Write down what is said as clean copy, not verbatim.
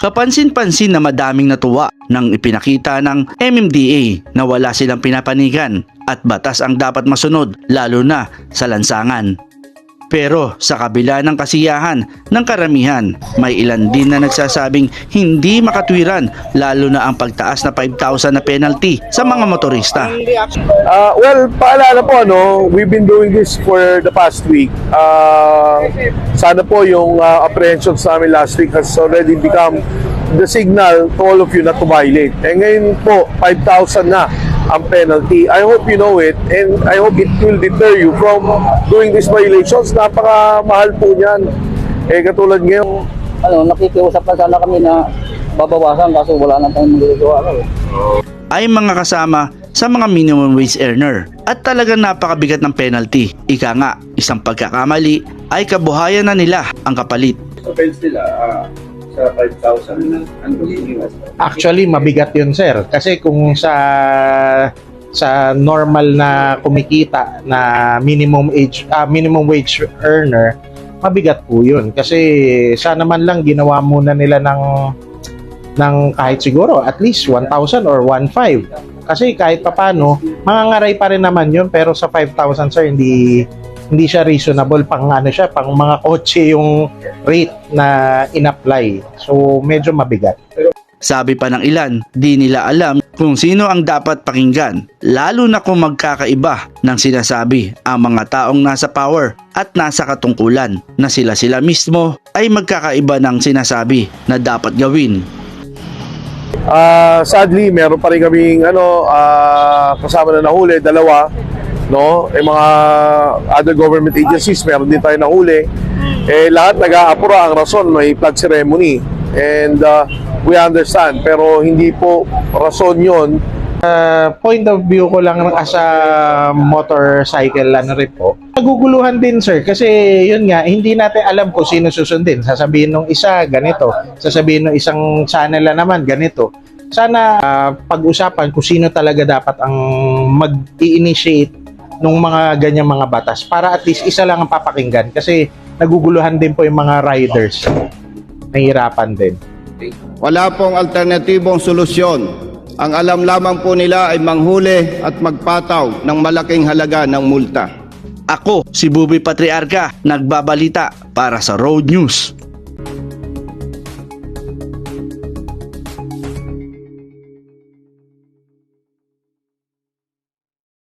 Kapansin-pansin na madaming natuwa nang ipinakita ng MMDA na wala silang pinapanigan at batas ang dapat masunod lalo na sa lansangan. Pero sa kabila ng kasiyahan ng karamihan, may ilan din na nagsasabing hindi makatwiran lalo na ang pagtaas na 5,000 na penalty sa mga motorista. Well, paalala po, we've been doing this for the past week. Sana po yung apprehensions namin last week has already become the signal to all of you not to violate. Ngayon po, 5,000 na ang penalty. I hope you know it and I hope it will deter you from doing these violations. Napakamahal po niyan. Katulad ngayon, nakikiusap na sana kami na babawasan kasi wala na tayong magagawa. Ay mga kasama sa mga minimum wage earner at talagang napakabigat ng penalty. Ika nga, isang pagkakamali ay kabuhayan na nila ang kapalit. Offense nila, sa 5,000 ang lumiwas. Actually, mabigat yun, sir. Kasi kung sa normal na kumikita na minimum wage earner, mabigat po yun. Kasi sana man lang ginawa muna nila ng kahit siguro at least 1,000 or 1,500. Kasi kahit papano, mangangaray pa rin naman yun. Pero sa 5,000, sir, hindi siya reasonable, pang mga kotse yung rate na in-apply. So medyo mabigat. Sabi pa ng ilan, di nila alam kung sino ang dapat pakinggan, lalo na kung magkakaiba ng sinasabi ang mga taong nasa power at nasa katungkulan na sila mismo ay magkakaiba ng sinasabi na dapat gawin. sadly, meron pa rin kaming kasama na nahuli, dalawa. Mga other government agencies, meron din tayo nahuli. Lahat nag-aapura ang rason, may flag ceremony. And we understand, pero hindi po rason yon. Point of view ko lang as a motorcycle rin po. Naguguluhan din, sir, kasi yun nga, hindi natin alam kung sino susundin. Sasabihin ng isa, ganito. Sasabihin ng isang channel na naman, ganito. Sana pag-usapan kung sino talaga dapat ang mag-i-initiate ng mga ganyang mga batas para at least isa lang ang papakinggan kasi naguguluhan din po yung mga riders. Nahihirapan din. Wala pong alternatibong solusyon. Ang alam lamang po nila ay manghuli at magpataw ng malaking halaga ng multa. Ako, si Buboy Patriarca, nagbabalita para sa Road News.